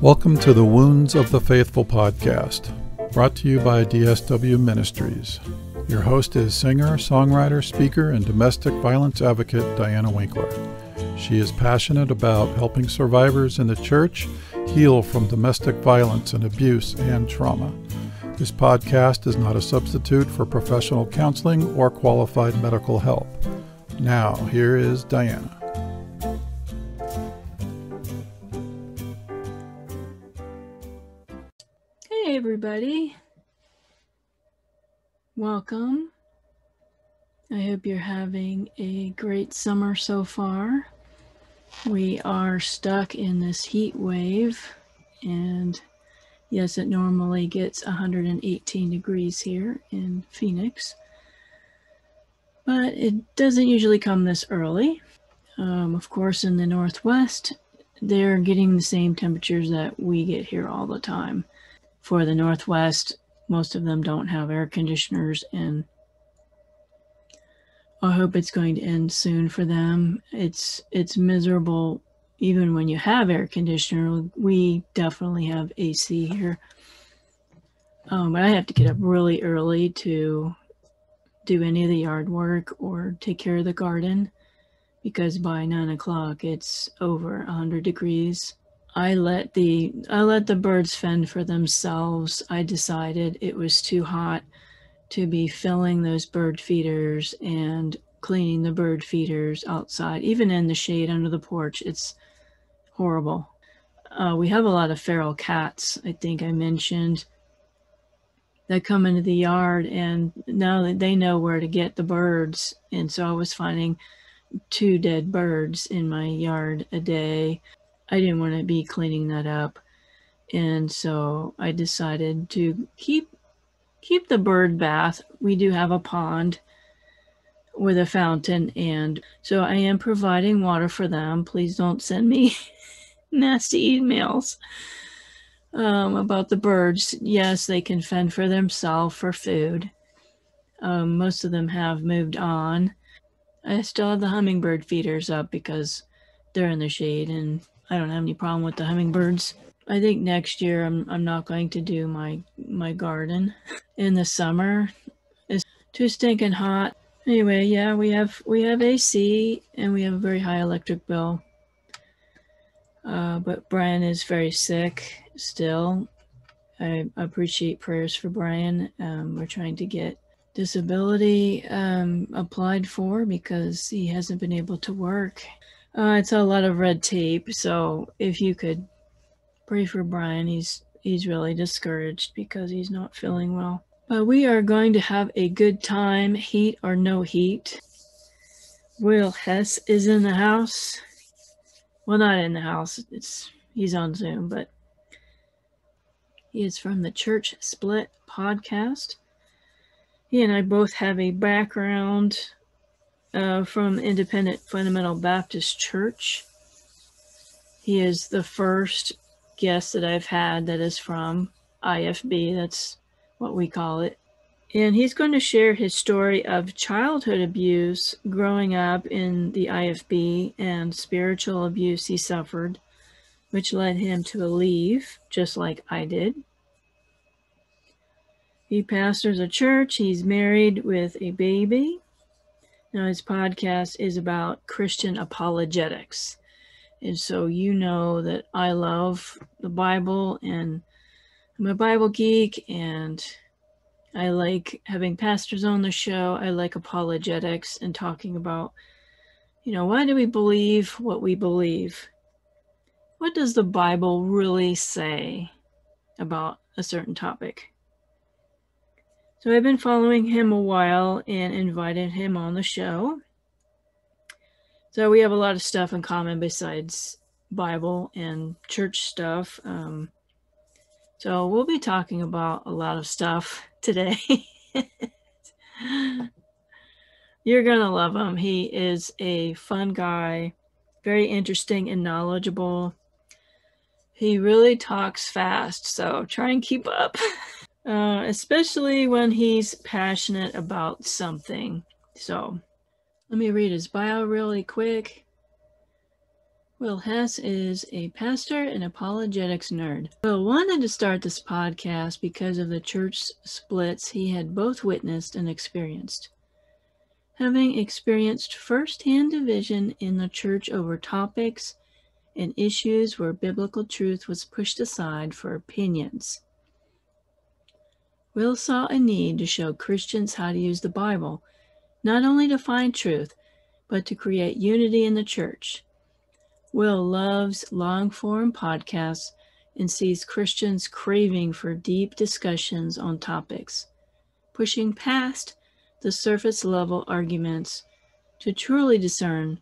Welcome to the Wounds of the Faithful podcast, brought to you by DSW Ministries. Your host is singer, songwriter, speaker, and domestic violence advocate Diana Winkler. She is passionate about helping survivors in the church heal from domestic violence and abuse and trauma. This podcast is not a substitute for professional counseling or qualified medical help. Now, here is Diana. Hey everybody, welcome. I hope you're having a great summer so far. We are stuck in this heat wave, and yes, it normally gets 118 degrees here in Phoenix, but it doesn't usually come this early. Of course, in the Northwest, they're getting the same temperatures that we get here all the time. For the Northwest, most of them don't have air conditioners, and I hope it's going to end soon for them. It's miserable even when you have air conditioner. We definitely have AC here. But I have to get up really early to do any of the yard work or take care of the garden, because by 9 o'clock it's over 100 degrees. I let the birds fend for themselves. I decided it was too hot to be filling those bird feeders and cleaning the bird feeders outside, even in the shade under the porch. It's horrible. We have a lot of feral cats, I think I mentioned, that come into the yard, and now that they know where to get the birds. And so I was finding 2 dead birds in my yard a day. I didn't want to be cleaning that up, and so I decided to keep the bird bath. We do have a pond with a fountain, and so I am providing water for them. Please don't send me nasty emails about the birds. Yes, they can fend for themselves for food. Most of them have moved on. I still have the hummingbird feeders up because they're in the shade, and I don't have any problem with the hummingbirds. I think next year I'm not going to do my garden in the summer. It's too stinking hot. Anyway, yeah, we have AC, and we have a very high electric bill. But Brian is very sick still. I appreciate prayers for Brian. We're trying to get disability applied for because he hasn't been able to work. It's a lot of red tape, so if you could pray for Brian, he's really discouraged because he's not feeling well. But we are going to have a good time, heat or no heat. Will Hess is in the house. Well, not in the house. He's on Zoom, but he is from the Church Split podcast. He and I both have a background from Independent Fundamental Baptist Church. He is the first guest that I've had that is from IFB. That's what we call it. And he's going to share his story of childhood abuse growing up in the IFB and spiritual abuse he suffered, which led him to leave, just like I did. He pastors a church. He's married with a baby. Now, his podcast is about Christian apologetics. And so you know that I love the Bible, and I'm a Bible geek, and I like having pastors on the show. I like apologetics and talking about, why do we believe what we believe? What does the Bible really say about a certain topic? So I've been following him a while and invited him on the show. So we have a lot of stuff in common besides Bible and church stuff. So we'll be talking about a lot of stuff today. You're going to love him. He is a fun guy, very interesting and knowledgeable. He really talks fast, so try and keep up. Especially when he's passionate about something. So let me read his bio really quick. Will Hess is a pastor and apologetics nerd. Will wanted to start this podcast because of the church splits he had both witnessed and experienced. Having experienced first-hand division in the church over topics and issues where biblical truth was pushed aside for opinions, Will saw a need to show Christians how to use the Bible, not only to find truth, but to create unity in the church. Will loves long-form podcasts and sees Christians craving for deep discussions on topics, pushing past the surface-level arguments to truly discern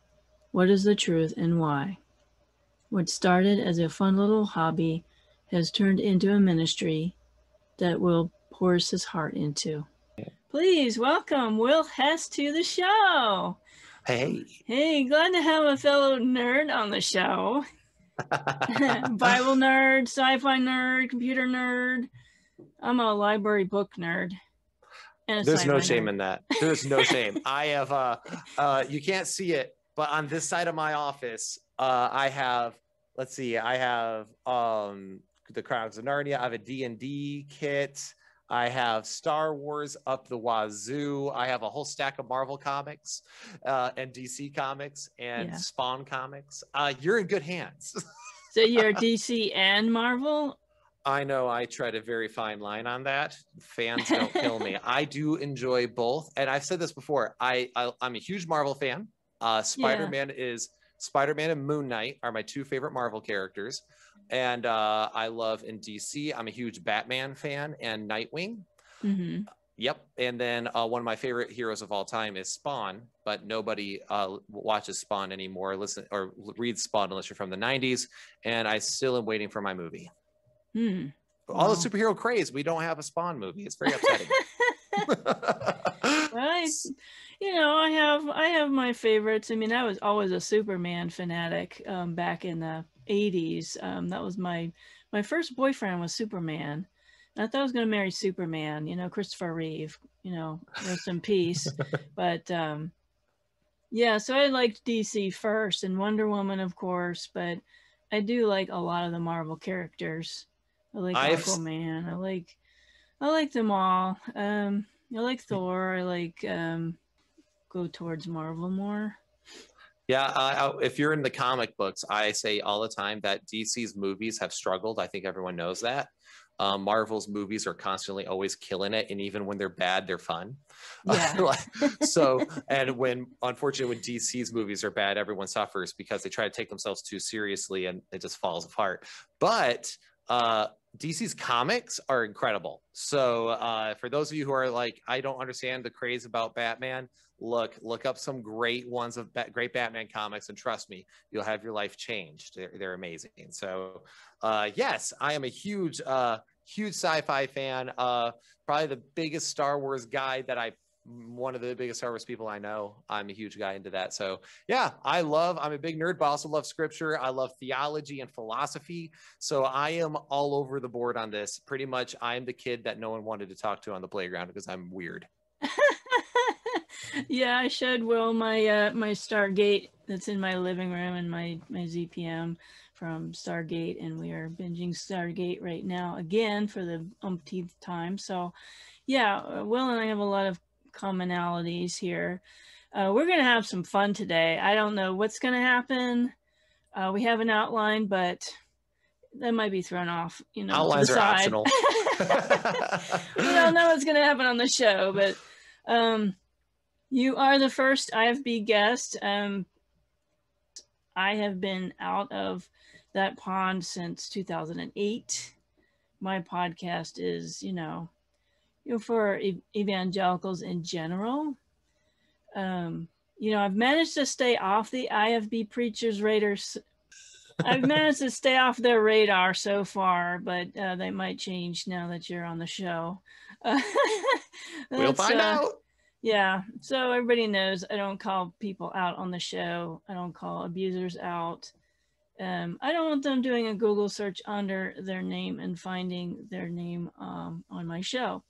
what is the truth and why. What started as a fun little hobby has turned into a ministry that Will pours his heart into. Please welcome Will Hess to the show. Hey. Hey, glad to have a fellow nerd on the show. Bible nerd, sci-fi nerd, computer nerd. I'm a library book nerd. And There's no shame in that. There's no shame. I have, you can't see it, but on this side of my office, I have, let's see, I have the Crowns of Narnia. I have a D&D kit. I have Star Wars up the wazoo. I have a whole stack of Marvel comics and DC comics and Spawn comics. You're in good hands. So you're DC and Marvel? I know I tread a very fine line on that. Fans don't kill me. I do enjoy both. And I've said this before. I'm a huge Marvel fan. Spider-Man and Moon Knight are my two favorite Marvel characters. And I love in DC, I'm a huge Batman fan and Nightwing. Mm-hmm. Yep. And then one of my favorite heroes of all time is Spawn, but nobody watches Spawn anymore, listen or reads Spawn unless you're from the 90s. And I still am waiting for my movie. All the superhero craze, we don't have a Spawn movie. It's very upsetting. Well, I have my favorites. I mean, I was always a Superman fanatic back in the 80s. That was my first boyfriend was Superman. And I thought I was going to marry Superman, Christopher Reeve, rest in peace. But so I liked DC first and Wonder Woman, of course, but I do like a lot of the Marvel characters. I like Aquaman. I like them all. I like Thor. I like go towards Marvel more. Yeah, if you're in the comic books, I say all the time that DC's movies have struggled. I think everyone knows that. Marvel's movies are constantly always killing it, and even when they're bad, they're fun. Yeah. And unfortunately, when DC's movies are bad, everyone suffers because they try to take themselves too seriously, and it just falls apart. But DC's comics are incredible. So for those of you who are like, I don't understand the craze about Batman, look up some great ones of great Batman comics, and trust me, you'll have your life changed. They're amazing. So yes, I am a huge sci-fi fan. Probably the biggest Star Wars guy one of the biggest Star Wars people I know. I'm a huge guy into that. So yeah, I'm a big nerd, but I also love scripture. I love theology and philosophy. So I am all over the board on this. Pretty much I'm the kid that no one wanted to talk to on the playground because I'm weird. Yeah, I showed Will my my Stargate that's in my living room and my ZPM from Stargate, and we are binging Stargate right now again for the umpteenth time. So yeah, Will and I have a lot of commonalities here. We're going to have some fun today. I don't know what's going to happen. We have an outline, but that might be thrown off, Outlines are optional. We don't know what's going to happen on the show, but you are the first IFB guest. I have been out of that pond since 2008. My podcast is, for evangelicals in general. I've managed to stay off the IFB preachers' radars. I've managed to stay off their radar so far, but they might change now that you're on the show. We'll find out. Yeah, so everybody knows I don't call people out on the show. I don't call abusers out. I don't want them doing a Google search under their name and finding their name on my show.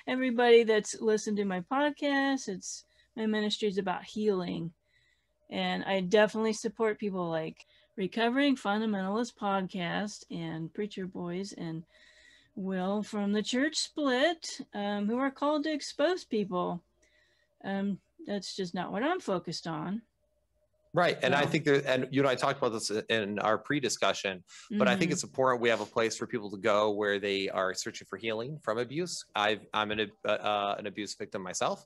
Everybody that's listened to my podcast, my ministry is about healing. And I definitely support people like Recovering Fundamentalist Podcast and Preacher Boys and Will from the Church Split, who are called to expose people. That's just not what I'm focused on. Right. And I think and you and I talked about this in our pre-discussion, but I think it's important we have a place for people to go where they are searching for healing from abuse. I'm an abuse victim myself.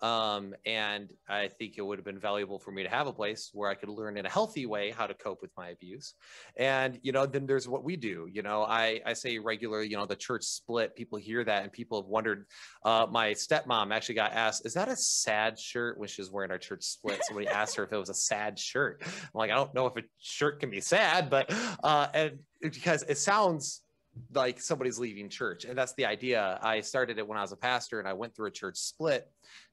And I think it would have been valuable for me to have a place where I could learn in a healthy way how to cope with my abuse. And, then there's what we do. I say regularly, the church split, people hear that and people have wondered. My stepmom actually got asked, is that a sad shirt? When she was wearing our church split, somebody asked her if it was a sad shirt. I'm like, I don't know if a shirt can be sad, but and because it sounds like somebody's leaving church. And that's the idea. I started it when I was a pastor and I went through a church split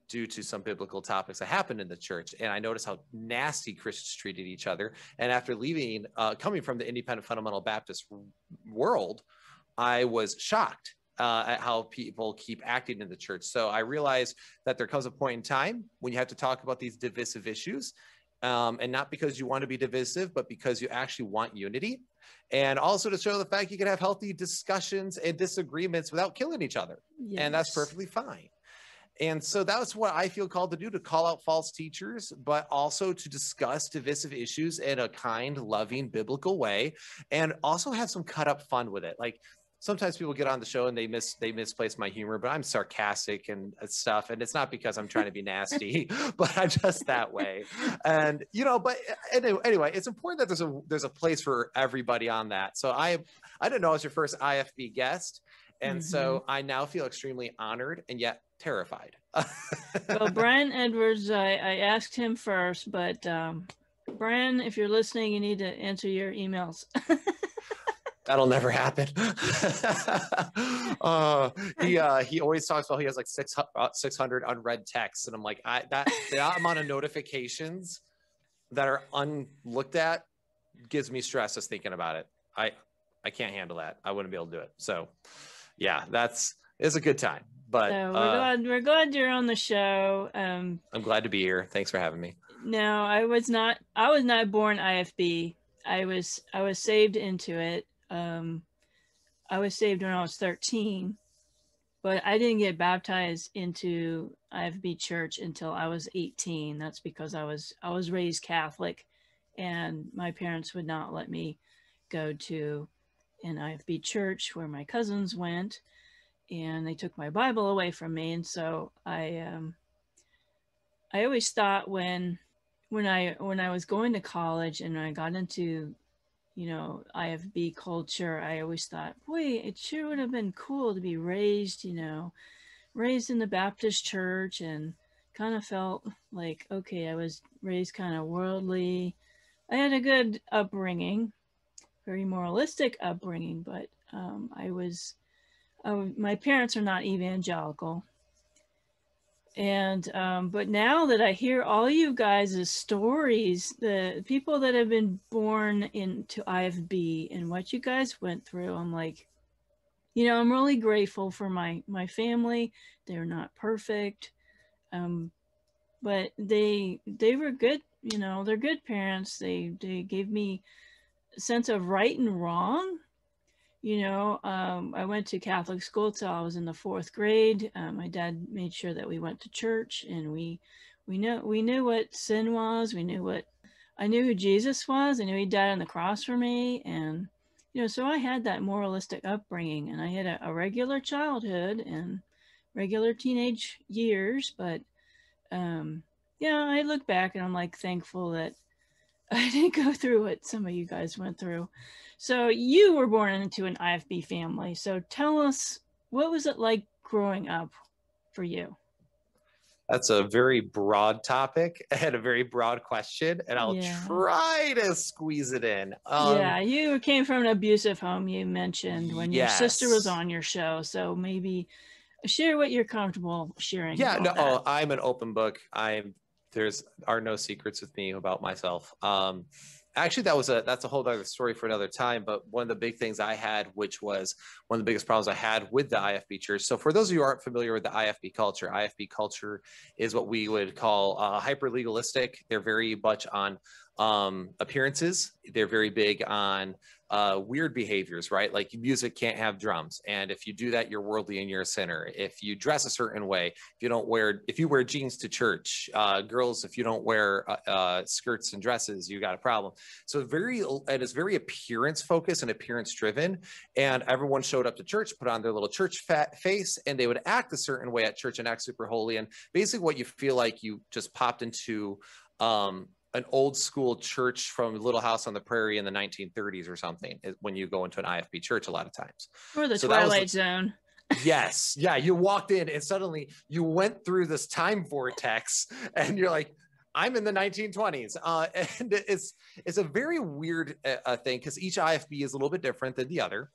due to some biblical topics that happened in the church. And I noticed how nasty Christians treated each other. And after leaving, coming from the independent fundamental Baptist world, I was shocked at how people keep acting in the church. So I realized that there comes a point in time when you have to talk about these divisive issues. And not because you want to be divisive, but because you actually want unity. And also to show the fact you can have healthy discussions and disagreements without killing each other. Yes. And that's perfectly fine. And so that's what I feel called to do, to call out false teachers, but also to discuss divisive issues in a kind, loving, biblical way, and also have some cut up fun with it. Like sometimes people get on the show and they misplace my humor, but I'm sarcastic and stuff. And it's not because I'm trying to be nasty, but I'm just that way. And, but anyway, it's important that there's a place for everybody on that. So I didn't know I was your first IFB guest. And so I now feel extremely honored and yet terrified. Well, Brian Edwards, I asked him first, but Brian, if you're listening, you need to answer your emails. That'll never happen. He always talks about he has like 600 unread texts, and I'm like, the amount of notifications that are unlooked at gives me stress just thinking about it. I can't handle that. I wouldn't be able to do it. So yeah, it's a good time. But so we're glad you're on the show. I'm glad to be here. Thanks for having me. No, I was not born IFB. I was saved into it. I was saved when I was 13, but I didn't get baptized into IFB church until I was 18. That's because I was raised Catholic, and my parents would not let me go to an IFB church where my cousins went, and they took my Bible away from me. And so I always thought when I was going to college and I got into IFB culture, I always thought, boy, it sure would have been cool to be raised in the Baptist church, and kind of felt like, okay, I was raised kind of worldly. I had a good upbringing, very moralistic upbringing, but my parents are not evangelical. And but now that I hear all you guys' stories, the people that have been born into IFB and what you guys went through, I'm like, I'm really grateful for my family. They're not perfect, but they were good. They're good parents. They gave me a sense of right and wrong. I went to Catholic school till I was in the 4th grade. My dad made sure that we went to church, and we knew what sin was. I knew who Jesus was. I knew he died on the cross for me. And, so I had that moralistic upbringing, and I had a regular childhood and regular teenage years. But, I look back and I'm like thankful that I didn't go through what some of you guys went through. So you were born into an IFB family. So tell us, what was it like growing up for you? That's a very broad topic and a very broad question, and I'll try to squeeze it in. You came from an abusive home, you mentioned, when your sister was on your show. So maybe share what you're comfortable sharing. I'm an open book. There are no secrets with me about myself. actually, that's a whole other story for another time. But one of the big things I had, which was one of the biggest problems I had with the IFB church. So for those of you who aren't familiar with the IFB culture is what we would call hyper legalistic. They're very much on appearances. They're very big on weird behaviors, right? Like music can't have drums, and if you do that, you're worldly and you're a sinner. If you dress a certain way, if you wear jeans to church, girls, if you don't wear skirts and dresses, you got a problem. So it is very appearance focused and appearance driven, and everyone showed up to church, put on their little church face, and they would act a certain way at church and act super holy. And basically what you feel like you just popped into an old school church from Little House on the Prairie in the 1930s or something when you go into an IFB church a lot of times. Or the Twilight Zone. Yes. Yeah. You walked in and suddenly you went through this time vortex and you're like, I'm in the 1920s. And it's a very weird thing because each IFB is a little bit different than the other.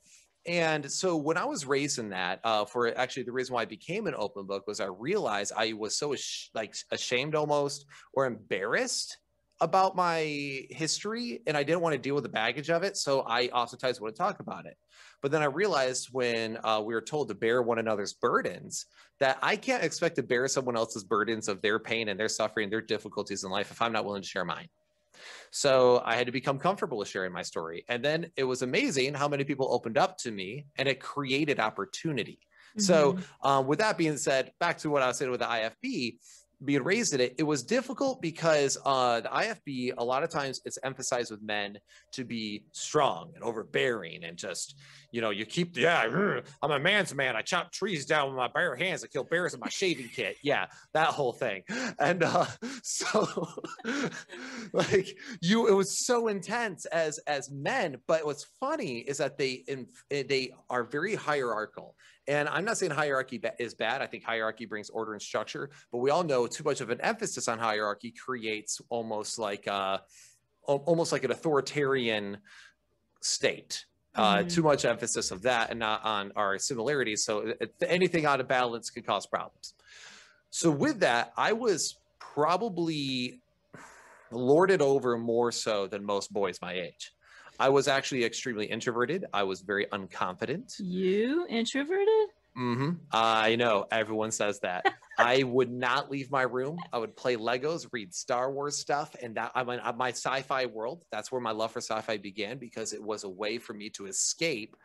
And so when I was raised in that, for actually the reason why I became an open book was I realized I was so ashamed almost or embarrassed about my history, and I didn't want to deal with the baggage of it. So I oftentimes wouldn't talk about it. But then I realized when we were told to bear one another's burdens, that I can't expect to bear someone else's burdens of their pain and their suffering, their difficulties in life if I'm not willing to share mine. So I had to become comfortable with sharing my story. And then it was amazing how many people opened up to me, and it created opportunity. So with that being said, back to what I was saying with the IFB, being raised in it, it was difficult because the IFB, a lot of times it's emphasized with men to be strong and overbearing and just, you keep, I'm a man's man. I chop trees down with my bare hands. I kill bears in my shaving kit. Yeah, that whole thing. And so like it was so intense as men. But what's funny is that they are very hierarchical. And I'm not saying hierarchy is bad. I think hierarchy brings order and structure, but we all know too much of an emphasis on hierarchy creates almost like an authoritarian state. Too much emphasis of that and not on our similarities. So anything out of balance could cause problems. So with that, I was probably lorded over more so than most boys my age. I was actually extremely introverted. I was very unconfident. You introverted? I know everyone says that. I would not leave my room. I would play Legos, read Star Wars stuff, and that my sci-fi world. That's where my love for sci-fi began because it was a way for me to escape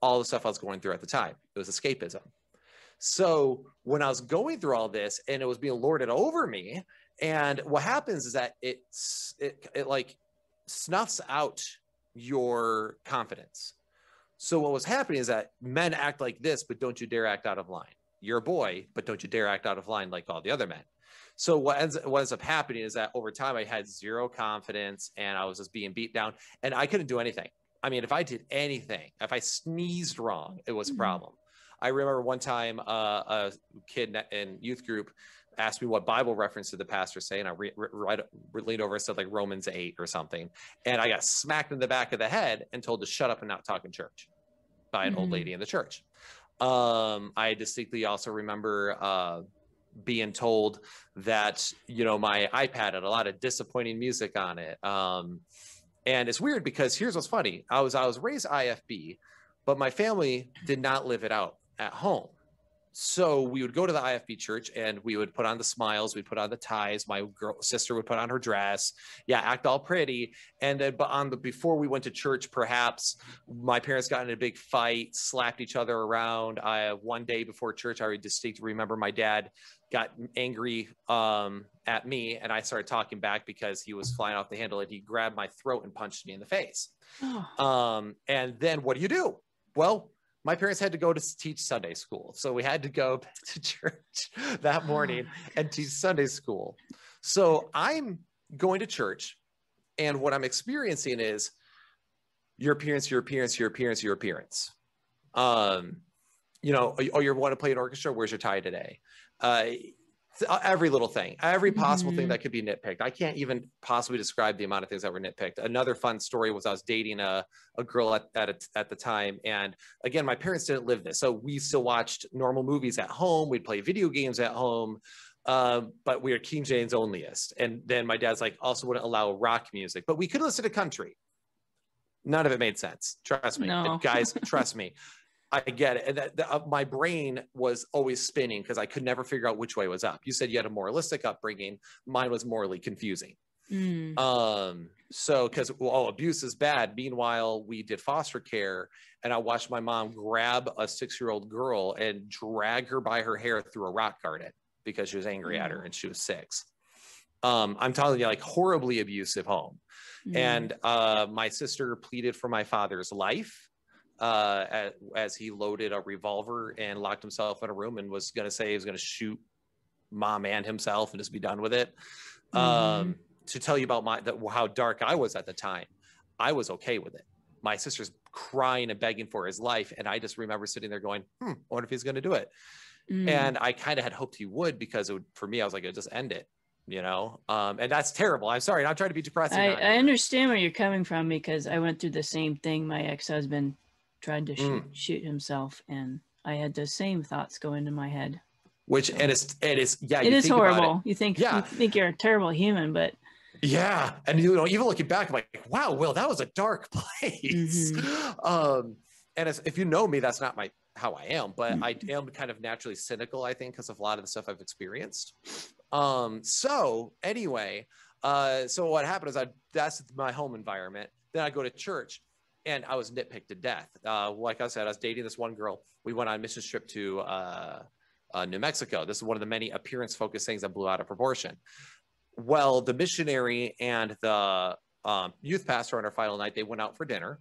all the stuff I was going through at the time. It was escapism. So when I was going through all this and it was being lorded over me, and what happens is that it like snuffs out your confidence. So what was happening is that men act like this, but don't you dare act out of line. You're a boy, but don't you dare act out of line like all the other men. So what ends up happening is that over time I had zero confidence and I was just being beat down and I couldn't do anything. I mean, if I did anything, if I sneezed wrong, it was a problem. I remember one time a kid in youth group asked me what Bible reference did the pastor say, and I leaned over and said like Romans 8 or something, and I got smacked in the back of the head and told to shut up and not talk in church by an old lady in the church. I distinctly also remember being told that my iPad had a lot of disappointing music on it, and it's weird because here's what's funny: I was raised IFB, but my family did not live it out at home. So we would go to the IFB church and we would put on the smiles, we'd put on the ties, my sister would put on her dress, act all pretty. And then before we went to church, perhaps my parents got in a big fight, slapped each other around. One day before church, I distinctly remember my dad got angry at me and I started talking back because he was flying off the handle and he grabbed my throat and punched me in the face. And then what do? Well, my parents had to go to teach Sunday school. So we had to go to church that morning and teach Sunday school. So I'm going to church and what I'm experiencing is your appearance. You want to play an orchestra? Where's your tie today? Every little thing, every possible thing that could be nitpicked. I can't even possibly describe the amount of things that were nitpicked. Another fun story was I was dating a girl at the time. And again, my parents didn't live this. So we still watched normal movies at home. We'd play video games at home. but we are King James onlyist. And then my dad's like, also wouldn't allow rock music, but we could listen to country. None of it made sense. Trust me, No. guys, trust me. I get it. And my brain was always spinning because I could never figure out which way was up. You said you had a moralistic upbringing. Mine was morally confusing. So because abuse is bad. Meanwhile, we did foster care, and I watched my mom grab a 6-year-old girl and drag her by her hair through a rock garden because she was angry at her and she was 6. I'm telling you, like, horribly abusive home. And my sister pleaded for my father's life as he loaded a revolver and locked himself in a room and was going to say he was going to shoot mom and himself and just be done with it. To tell you about how dark I was at the time, I was okay with it. My sister's crying and begging for his life. And I just remember sitting there going, I wonder if he's going to do it. And I kind of had hoped he would, because for me, I was like, just end it, you know? And that's terrible. I'm sorry. I'm trying to be depressing. I understand where you're coming from, because I went through the same thing. My ex-husband tried to shoot himself, and I had the same thoughts go into my head. Which, so, it is horrible. You think you're a terrible human, but yeah. And even looking back, I'm like, wow, Will, that was a dark place. And if you know me, that's not how I am, but I am kind of naturally cynical, I think, because of a lot of the stuff I've experienced. So anyway, so what happened is that's my home environment. Then I go to church, and I was nitpicked to death. Like I said, I was dating this one girl. We went on a mission trip to New Mexico. This is one of the many appearance-focused things that blew out of proportion. Well, the missionary and the youth pastor on our final night, they went out for dinner,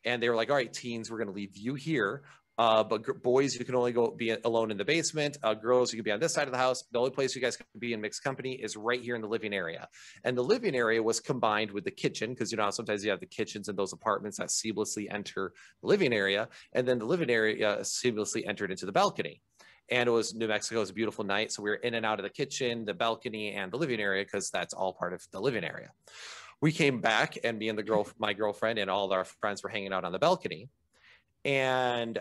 and they were like, all right, teens, we're going to leave you here. But boys, you can only go be alone in the basement. Girls, you can be on this side of the house. The only place you guys can be in mixed company is right here in the living area. And the living area was combined with the kitchen, because you know sometimes you have the kitchens in those apartments that seamlessly enter the living area, and then the living area seamlessly entered into the balcony. And New Mexico was a beautiful night, so we were in and out of the kitchen, the balcony, and the living area, because that's all part of the living area. We came back, and me and my girlfriend and all of our friends were hanging out on the balcony. And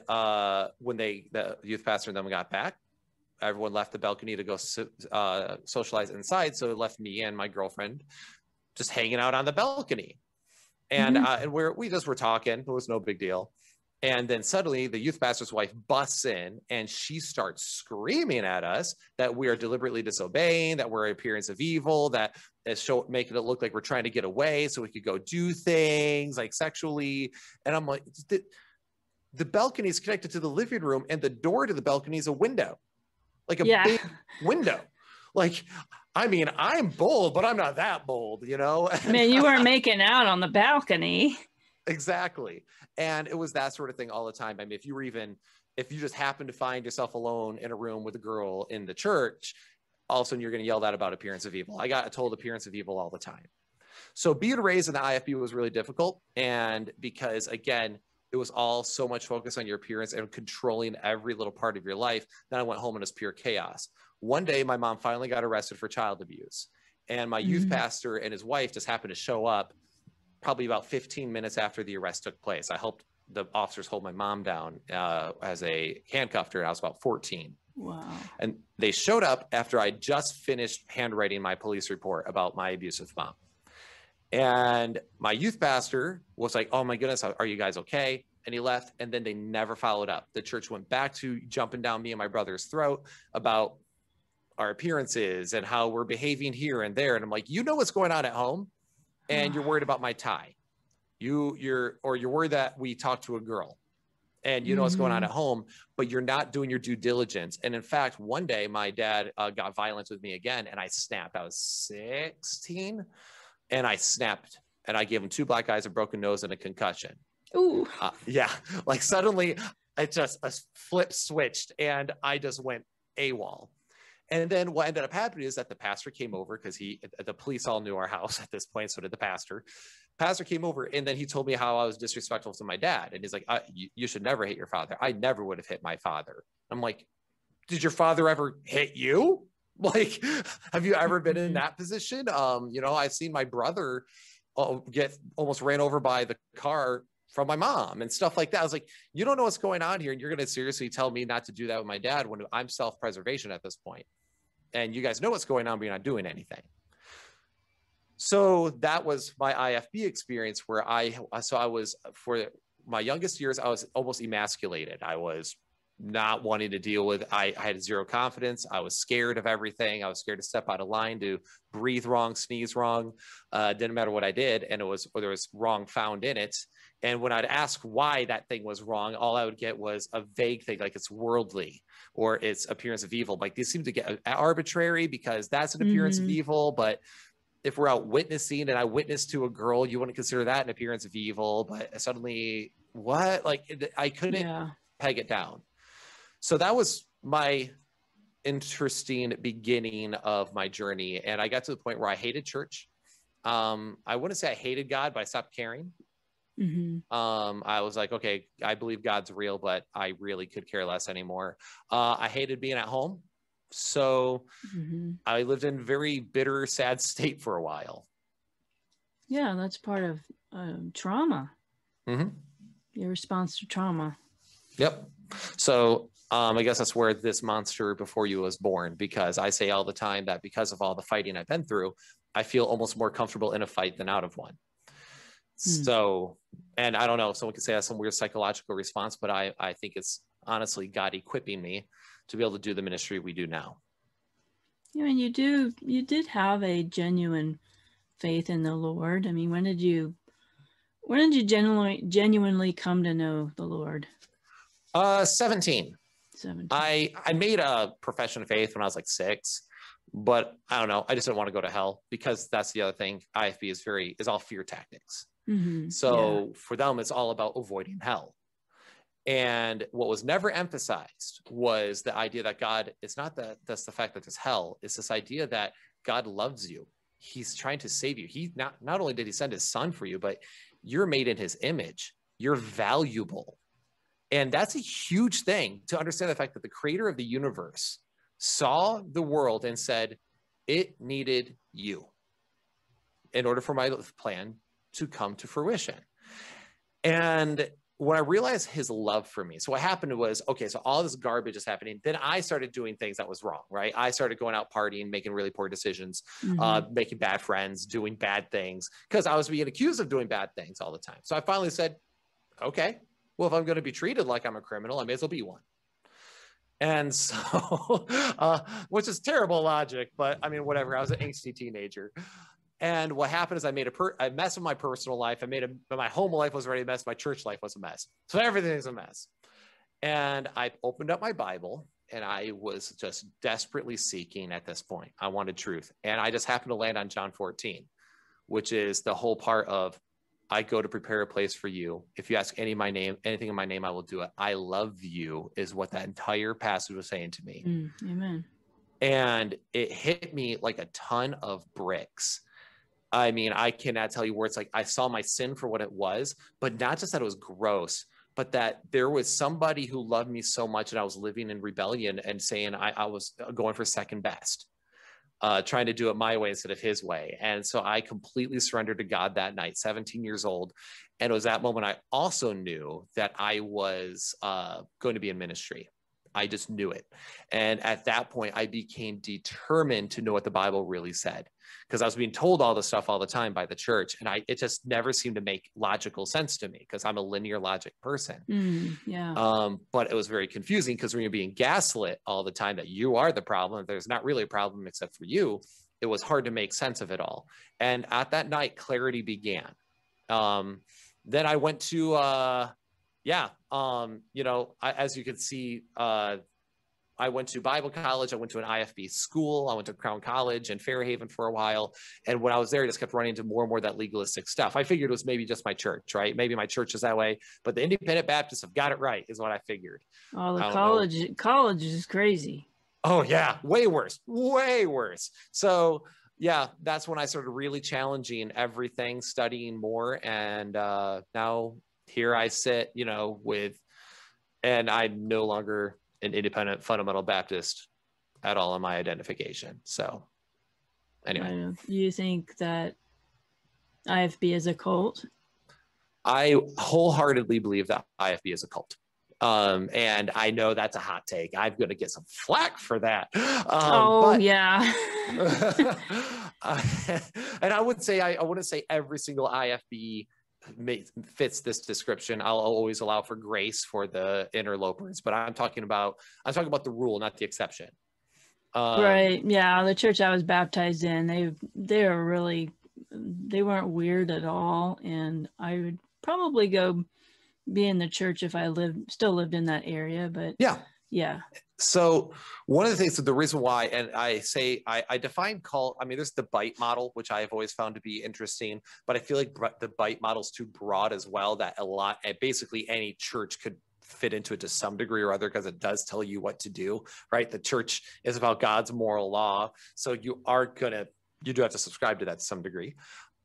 when the youth pastor and them got back, everyone left the balcony to go socialize inside. So it left me and my girlfriend just hanging out on the balcony. And we just were talking. It was no big deal. And then suddenly the youth pastor's wife busts in, and she starts screaming at us that we are deliberately disobeying, that we're an appearance of evil, that is making it look like we're trying to get away so we could go do things like sexually. And I'm like, the balcony is connected to the living room, and the door to the balcony is a window, like a big window. Like, I mean, I'm bold, but I'm not that bold, you know? I mean, you weren't making out on the balcony. Exactly. And it was that sort of thing all the time. I mean, if you just happen to find yourself alone in a room with a girl in the church, all of a sudden you're going to yell that about appearance of evil. I got told appearance of evil all the time. So being raised in the IFB was really difficult. And because, again, it was all so much focus on your appearance and controlling every little part of your life. Then I went home and it was pure chaos. One day, my mom finally got arrested for child abuse. And my youth pastor and his wife just happened to show up probably about 15 minutes after the arrest took place. I helped the officers hold my mom down as a handcuffed her. I was about 14. Wow. And they showed up after I just finished handwriting my police report about my abusive mom. And my youth pastor was like, oh my goodness, are you guys okay? And he left, and then they never followed up. The church went back to jumping down me and my brother's throat about our appearances and how we're behaving here and there. And I'm like, you know what's going on at home, and you're worried about my tie. You're worried that we talked to a girl, and you know what's going on at home, but you're not doing your due diligence. And in fact, one day my dad got violent with me again, and I snapped. I was 16. And I snapped, and I gave him 2 black eyes, a broken nose, and a concussion. Ooh. Yeah, like suddenly it just a flip switched, and I just went AWOL. And then what ended up happening is that the pastor came over, because the police all knew our house at this point, so did the pastor. Pastor came over, and then he told me how I was disrespectful to my dad. And he's like, you should never hit your father. I never would have hit my father. I'm like, did your father ever hit you? Like, have you ever been in that position? You know, I've seen my brother get almost ran over by the car from my mom and stuff like that. I was like, you don't know what's going on here, and you're going to seriously tell me not to do that with my dad when I'm self-preservation at this point. and you guys know what's going on, but you're not doing anything. So that was my IFB experience, where for my youngest years, I was almost emasculated. I was not wanting to deal with, I had zero confidence. I was scared of everything. I was scared to step out of line, to breathe wrong, sneeze wrong. Didn't matter what I did. And there was wrong found in it. And when I'd ask why that thing was wrong, all I would get was a vague thing, like it's worldly or it's appearance of evil. Like these seem to get arbitrary because that's an appearance of evil. But if we're out witnessing and I witnessed to a girl, you wouldn't consider that an appearance of evil. But suddenly, what? Like I couldn't peg it down. So that was my interesting beginning of my journey. And I got to the point where I hated church. I wouldn't say I hated God, but I stopped caring. I was like, okay, I believe God's real, but I really could care less anymore. I hated being at home. So I lived in a very bitter, sad state for a while. Yeah, that's part of trauma. Your response to trauma. Yep. So I guess that's where this monster before you was born, because I say all the time that because of all the fighting I've been through, I feel almost more comfortable in a fight than out of one. So, and I don't know, someone could say that's some weird psychological response, but I think it's honestly God equipping me to be able to do the ministry we do now. Yeah, and you did have a genuine faith in the Lord. I mean, when did you genuinely come to know the Lord? 17. I made a profession of faith when I was like 6, but I don't know. I just didn't want to go to hell, because that's the other thing. IFB is all fear tactics. So for them, it's all about avoiding hell. And what was never emphasized was the idea that God, it's not that's the fact that there's hell. It's this idea that God loves you. He's trying to save you. He not only did he send his son for you, but you're made in his image. You're valuable. And that's a huge thing to understand, the fact that the creator of the universe saw the world and said, it needed you in order for my plan to come to fruition. And when I realized his love for me, so what happened was, okay, so all this garbage is happening. Then I started doing things that was wrong, right? I started going out partying, making really poor decisions, making bad friends, doing bad things, because I was being accused of doing bad things all the time. So I finally said, okay, well, if I'm going to be treated like I'm a criminal, I may as well be one. And so, which is terrible logic, but I mean, whatever. I was an angsty teenager. And what happened is I made a mess of my personal life. My home life was already a mess. My church life was a mess. So everything's a mess. And I opened up my Bible, and I was just desperately seeking at this point. I wanted truth. And I just happened to land on John 14, which is the whole part of, I go to prepare a place for you. If you ask anything in my name, I will do it. I love you is what that entire passage was saying to me. Amen. And it hit me like a ton of bricks. I mean, I cannot tell you where it's like, I saw my sin for what it was, but not just that it was gross, but that there was somebody who loved me so much, and I was living in rebellion and saying I was going for second best. Trying to do it my way instead of his way. And so I completely surrendered to God that night, 17 years old. And it was that moment I also knew that I was going to be in ministry. I just knew it. And at that point, I became determined to know what the Bible really said, because I was being told all this stuff all the time by the church. And it just never seemed to make logical sense to me, because I'm a linear logic person. But it was very confusing, because when you're being gaslit all the time that you are the problem, there's not really a problem except for you. It was hard to make sense of it all. And at that night, clarity began. Then I went to, as you can see, I went to Bible college. I went to an IFB school. I went to Crown College in Fairhaven for a while. And when I was there, I just kept running into more and more of that legalistic stuff. I figured it was maybe just my church, right? Maybe my church is that way, but the independent Baptists have got it right, is what I figured. Oh, the college is crazy. Oh yeah, way worse. So yeah, that's when I started really challenging everything, studying more. And now here I sit, and I'm no longer an independent fundamental Baptist at all in my identification. So anyway. Do you think that IFB is a cult? I wholeheartedly believe that IFB is a cult. And I know that's a hot take. I'm going to get some flack for that. Yeah. And I wouldn't say every single IFB fits this description. I'll always allow for grace for the interlopers, but I'm talking about the rule, not the exception. Right. Yeah. The church I was baptized in, they weren't weird at all. And I would probably go be in the church if I still lived in that area, but yeah. So one of the things, the reason why, and I say, I define cult, I mean, there's the bite model, which I've always found to be interesting, but I feel like the bite model is too broad as well, that basically any church could fit into it to some degree or other, because it does tell you what to do, right? The church is about God's moral law. So you do have to subscribe to that to some degree.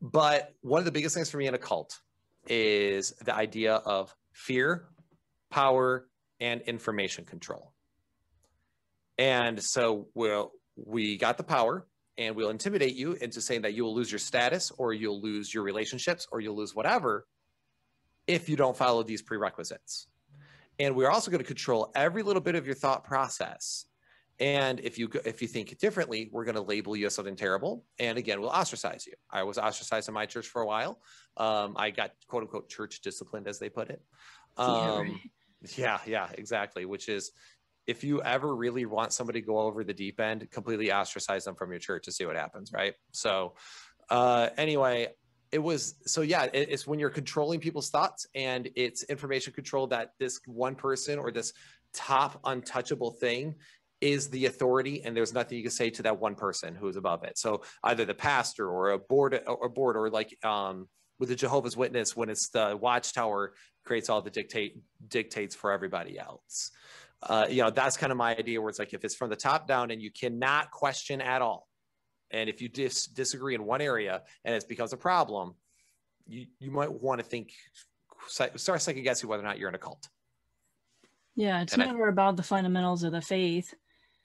But one of the biggest things for me in a cult is the idea of fear, power, and information control. And so we got the power, and we'll intimidate you into saying that you will lose your status, or you'll lose your relationships, or you'll lose whatever if you don't follow these prerequisites. And we're also going to control every little bit of your thought process. And if you think differently, we're going to label you as something terrible. And again, we'll ostracize you. I was ostracized in my church for a while. I got quote unquote church disciplined, as they put it. Yeah, exactly. Which is, if you ever really want somebody to go over the deep end, completely ostracize them from your church to see what happens, right? So anyway, it's when you're controlling people's thoughts, and it's information control, that this one person or this top untouchable thing is the authority, and there's nothing you can say to that one person who is above it. So either the pastor or a board, or like with the Jehovah's Witness, when it's the watchtower creates all the dictates for everybody else. That's kind of my idea, where it's like, if it's from the top down and you cannot question at all, and if you disagree in one area and it becomes a problem, you might want to start second guessing whether or not you're in a cult. Yeah, it's never about the fundamentals of the faith.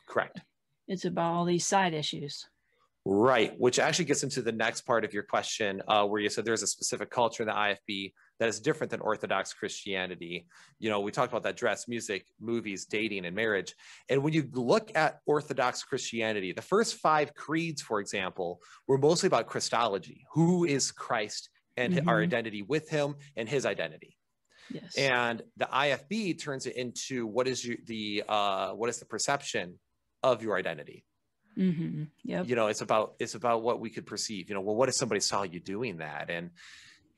Correct. It's about all these side issues. Right, which actually gets into the next part of your question, where you said there's a specific culture in the IFB that is different than Orthodox Christianity. We talked about that: dress, music, movies, dating, and marriage. And when you look at Orthodox Christianity, the first 5 creeds, for example, were mostly about Christology. Who is Christ, and our identity with him, and his identity. Yes. And the IFB turns it into what is the perception of your identity. Mm-hmm. Yep. It's about what we could perceive. What if somebody saw you doing that? And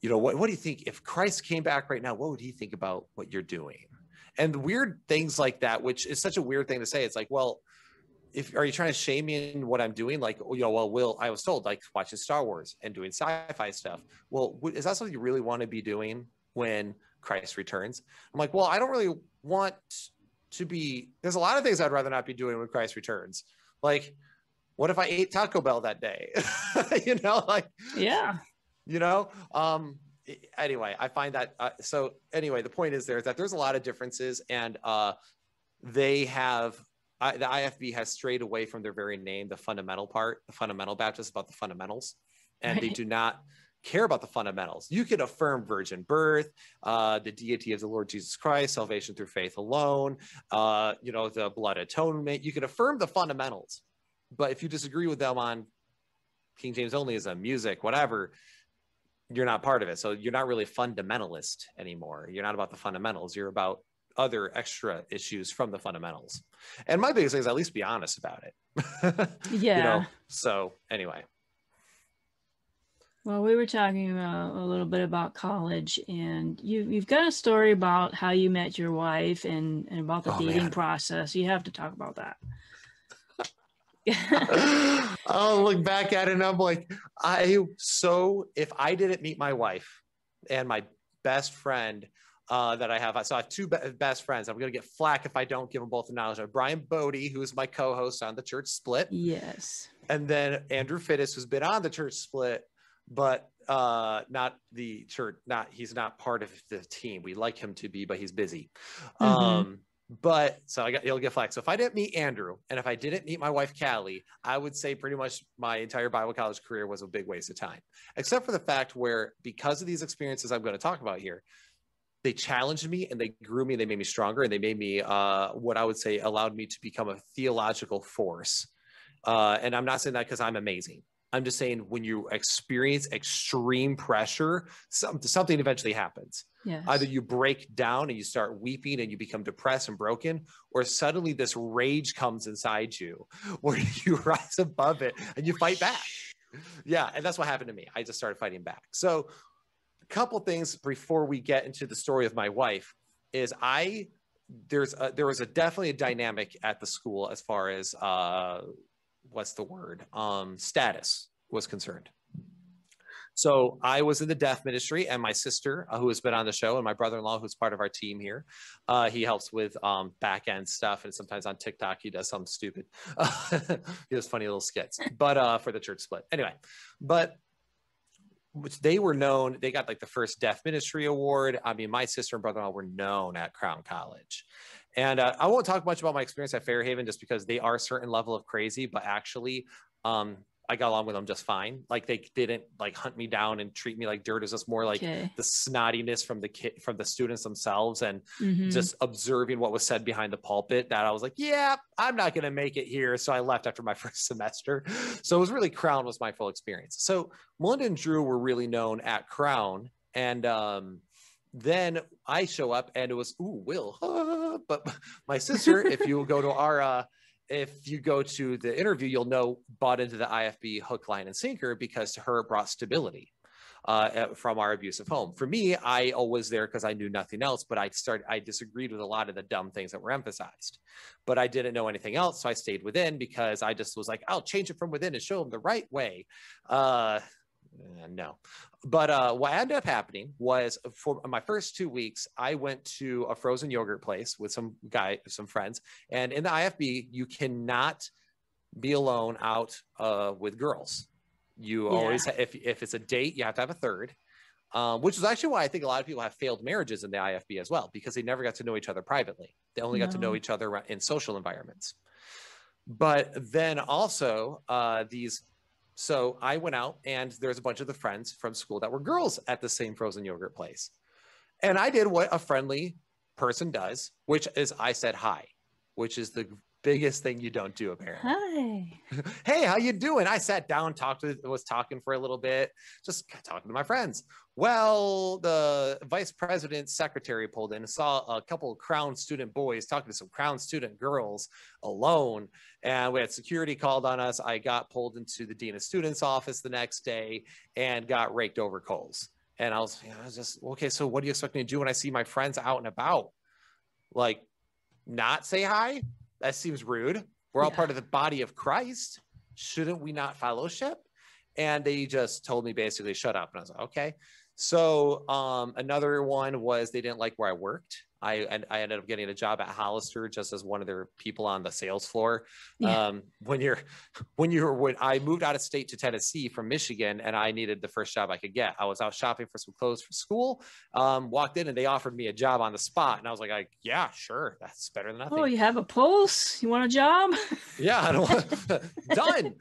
what do you think if Christ came back right now? What would he think about what you're doing? And weird things like that, which is such a weird thing to say. It's like, well, are you trying to shame me in what I'm doing? Like, I was told, like, watching Star Wars and doing sci-fi stuff. Well, is that something you really want to be doing when Christ returns? I'm like, well, I don't really want to be. There's a lot of things I'd rather not be doing when Christ returns. Like, what if I ate Taco Bell that day? Yeah. Anyway, I find that. So anyway, the point is that there's a lot of differences, and they have. The IFB has strayed away from their very name, the fundamental part. The fundamental Baptist, about the fundamentals, and They do not care about the fundamentals. You can affirm virgin birth, the deity of the Lord Jesus Christ, salvation through faith alone, the blood atonement. You can affirm the fundamentals, but if you disagree with them on King James onlyism, music, whatever, you're not part of it. So you're not really a fundamentalist anymore. You're not about the fundamentals. You're about other extra issues from the fundamentals. And my biggest thing is at least be honest about it. Yeah. So anyway. Well, we were talking a little bit about college, and you've got a story about how you met your wife and about the dating process. You have to talk about that. I'll look back at it and I'm like, if I didn't meet my wife and my best friend that I have, so I have 2 best friends. I'm going to get flack if I don't give them both the knowledge. Brian Bodie, who's my co-host on the Church Split. Yes. And then Andrew Fittis, who's been on the Church Split, but not the church. He's not part of the team. We like him to be, but he's busy. But so you'll get flack. So if I didn't meet Andrew, and if I didn't meet my wife Callie, I would say pretty much my entire Bible college career was a big waste of time, except for the fact where, because of these experiences I'm going to talk about here, they challenged me and they grew me and they made me stronger and they made me what I would say allowed me to become a theological force. And I'm not saying that because I'm amazing. I'm just saying when you experience extreme pressure, something eventually happens. Yes. Either you break down and you start weeping and you become depressed and broken, or suddenly this rage comes inside you where you rise above it and you fight back. Yeah, and that's what happened to me. I just started fighting back. So a couple things before we get into the story of my wife is there was definitely a dynamic at the school as far as what's the word? Status was concerned. So I was in the deaf ministry, and my sister, who has been on the show, and my brother-in-law, who's part of our team here, he helps with back end stuff, and sometimes on TikTok he does something stupid. He does funny little skits, but for the church split. Anyway, but which they were known, they got like the first deaf ministry award. I mean, my sister and brother-in-law were known at Crown College. And I won't talk much about my experience at Fairhaven just because they are a certain level of crazy, but actually I got along with them just fine. Like they didn't like hunt me down and treat me like dirt. It was just more like the snottiness from the students themselves and just observing what was said behind the pulpit that I was like, yeah, I'm not going to make it here. So I left after my first semester. So it was really Crown was my full experience. So Melinda and Drew were really known at Crown. And then I show up and it was, ooh, Will, but my sister, if you go to the interview, you'll know bought into the IFB hook, line, and sinker because to her it brought stability from our abusive home. For me, I was there because I knew nothing else, but I disagreed with a lot of the dumb things that were emphasized, but I didn't know anything else. So I stayed within because I just was like, I'll change it from within and show them the right way. No, but what ended up happening was for my first 2 weeks, I went to a frozen yogurt place with some friends. And in the IFB, you cannot be alone out with girls. You always, if it's a date, you have to have a third, which is actually why I think a lot of people have failed marriages in the IFB as well, because they never got to know each other privately. They only got to know each other in social environments. But then also so I went out and there's a bunch of the friends from school that were girls at the same frozen yogurt place. And I did what a friendly person does, which is I said hi, which is the biggest thing you don't do apparently. Hi. Hey, how you doing? I sat down, was talking for a little bit, just talking to my friends. Well, the vice president's secretary pulled in and saw a couple of Crown student boys talking to some Crown student girls alone. And we had security called on us. I got pulled into the dean of students office the next day and got raked over coals. And I was just, okay, so what do you expect me to do when I see my friends out and about? Like, not say hi? That seems rude. We're all part of the body of Christ. Shouldn't we not fellowship? And they just told me basically, shut up. And I was like, okay. So another one was they didn't like where I worked. I ended up getting a job at Hollister just as one of their people on the sales floor. When I moved out of state to Tennessee from Michigan and I needed the first job I could get, I was out shopping for some clothes for school, walked in and they offered me a job on the spot. And I was like, yeah, sure. That's better than nothing. Oh, you have a pulse? You want a job? Yeah, I don't want done.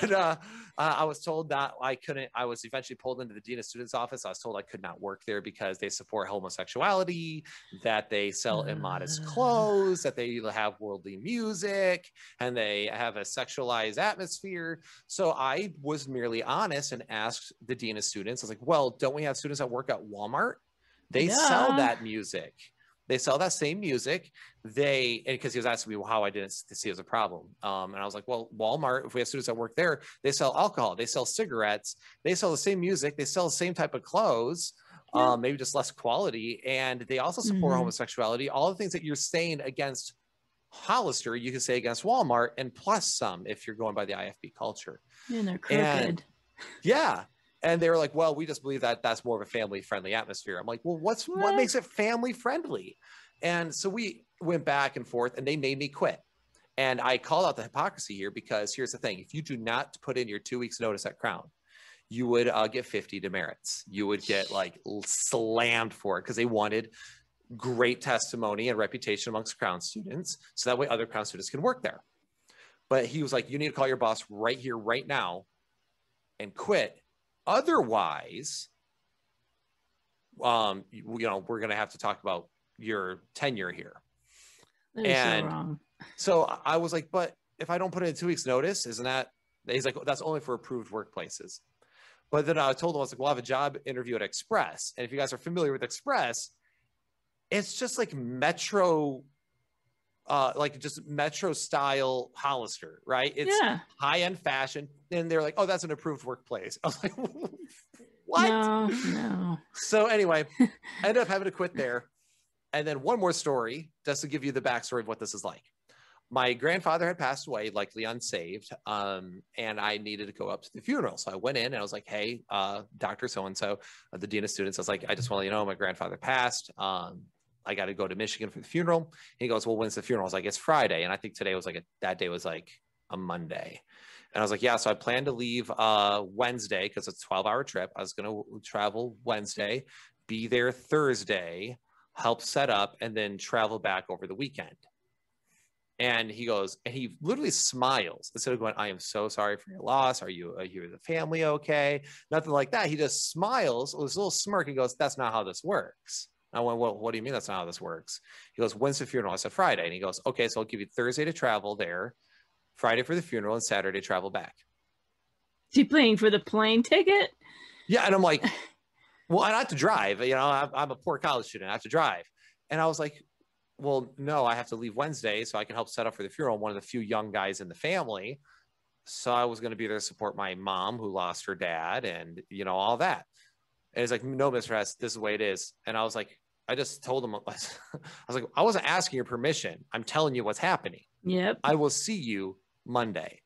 And, I was told that I couldn't. I was eventually pulled into the dean of students office. I was told I could not work there because they support homosexuality, that they sell immodest clothes, that they have worldly music, and they have a sexualized atmosphere. So I was merely honest and asked the dean of students, I was like, well, don't we have students that work at Walmart? They sell that music. They sell that same music. Because he was asking me how I didn't see it as a problem. And I was like, well, Walmart, if we have students that work there, they sell alcohol, they sell cigarettes, they sell the same music, they sell the same type of clothes, maybe just less quality. And they also support homosexuality. All the things that you're saying against Hollister, you can say against Walmart, and plus some if you're going by the IFB culture. And they're crooked. And they were like, well, we just believe that that's more of a family-friendly atmosphere. I'm like, well, what makes it family-friendly? And so we went back and forth, and they made me quit. And I called out the hypocrisy here because here's the thing. If you do not put in your 2 weeks notice at Crown, you would get 50 demerits. You would get like slammed for it because they wanted great testimony and reputation amongst Crown students. So that way other Crown students can work there. But he was like, you need to call your boss right here, right now and quit. Otherwise, we're going to have to talk about your tenure here. That is so wrong. So I was like, but if I don't put in 2 weeks notice, isn't that, he's like, that's only for approved workplaces. But then I told him, I was like, we'll have a job interview at Express. And if you guys are familiar with Express, it's just like metro style Hollister, right? It's high-end fashion. And they're like, oh, that's an approved workplace. I was like, what? No. So anyway, I ended up having to quit there. And then one more story, just to give you the backstory of what this is like. My grandfather had passed away, likely unsaved, and I needed to go up to the funeral. So I went in and I was like, hey, Dr. So-and-so, the dean of students, I was like, I just want to let you know my grandfather passed. I got to go to Michigan for the funeral. He goes, well, when's the funeral? I was like, it's Friday. And I think today was that day was like a Monday. And I was like, yeah, so I plan to leave Wednesday because it's a 12-hour trip. I was going to travel Wednesday, be there Thursday, help set up, and then travel back over the weekend. And he goes, and he literally smiles instead of going, I am so sorry for your loss. Are you the family okay? Nothing like that. He just smiles with a little smirk and goes, that's not how this works. I went, well, what do you mean that's not how this works? He goes, when's the funeral? I said, Friday. And he goes, okay, so I'll give you Thursday to travel there, Friday for the funeral, and Saturday travel back. Is he paying for the plane ticket? Yeah. And I'm like, well, I have to drive. I'm a poor college student. I have to drive. And I was like, well, no, I have to leave Wednesday so I can help set up for the funeral. I'm one of the few young guys in the family. So I was going to be there to support my mom who lost her dad and, all that. And he's like, no, Mr. Hess, this is the way it is. And I was like, I just told him, I was like, I wasn't asking your permission. I'm telling you what's happening. Yep. I will see you Monday.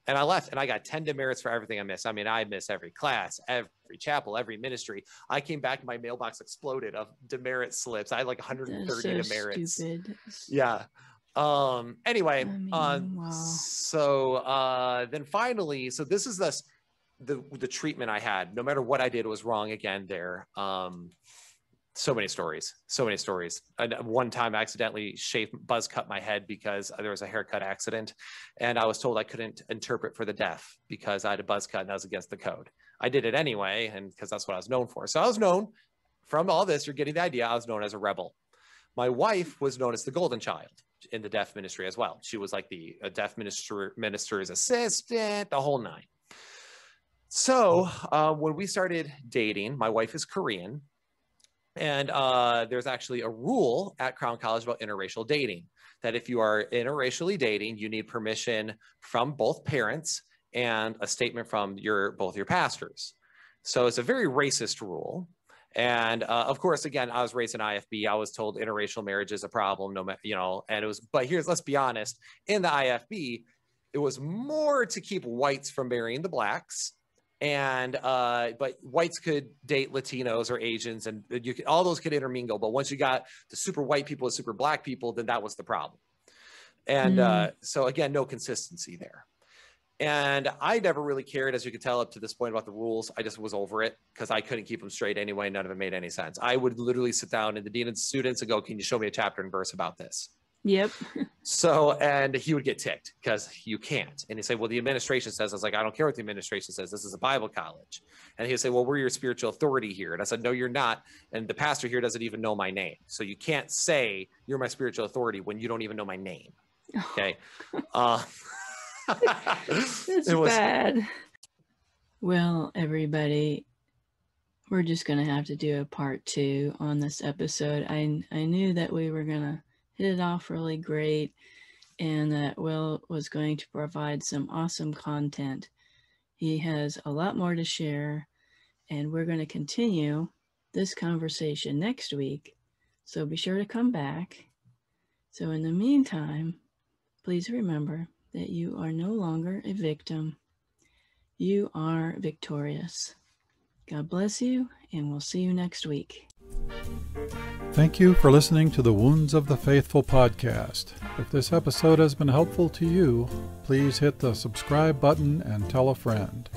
And I left and I got 10 demerits for everything I missed. I mean, I missed every class, every chapel, every ministry. I came back and my mailbox exploded of demerit slips. I had like 130 demerits. Stupid. Yeah. Anyway, wow. So then finally, so this is the treatment I had. No matter what I did was wrong again there. So many stories. And one time I accidentally buzz cut my head because there was a haircut accident. And I was told I couldn't interpret for the deaf because I had a buzz cut and that was against the code. I did it anyway, and because that's what I was known for. So I was known from all this, you're getting the idea, I was known as a rebel. My wife was known as the golden child in the deaf ministry as well. She was like the deaf minister's assistant, the whole nine. So when we started dating, my wife is Korean. And there's actually a rule at Crown College about interracial dating, that if you are interracially dating, you need permission from both parents and a statement from both your pastors. So it's a very racist rule. And of course, again, I was raised in IFB. I was told interracial marriage is a problem, and it was, but let's be honest, in the IFB, it was more to keep whites from marrying the blacks. And but whites could date Latinos or Asians, and all those could intermingle. But once you got the super white people and super black people, then that was the problem. And so again, no consistency there. And I never really cared, as you could tell up to this point, about the rules. I just was over it because I couldn't keep them straight anyway. None of it made any sense. I would literally sit down and the dean of students and go, "Can you show me a chapter and verse about this?" Yep. So, and he would get ticked because you can't. And he'd say, well, the administration says. I was like, I don't care what the administration says. This is a Bible college. And he'd say, well, we're your spiritual authority here. And I said, no, you're not. And the pastor here doesn't even know my name. So you can't say you're my spiritual authority when you don't even know my name. Okay. It's bad. Well, everybody, we're just going to have to do a part 2 on this episode. I knew that we were going to hit it off really great and that Will was going to provide some awesome content. He has a lot more to share, and we're going to continue this conversation next week. So be sure to come back. So in the meantime, please remember that you are no longer a victim. You are victorious. God bless you, and we'll see you next week. Thank you for listening to the Wounds of the Faithful podcast. If this episode has been helpful to you, please hit the subscribe button and tell a friend.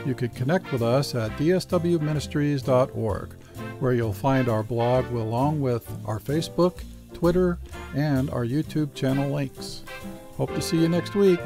You can connect with us at dswministries.org, where you'll find our blog along with our Facebook, Twitter, and our YouTube channel links. Hope to see you next week.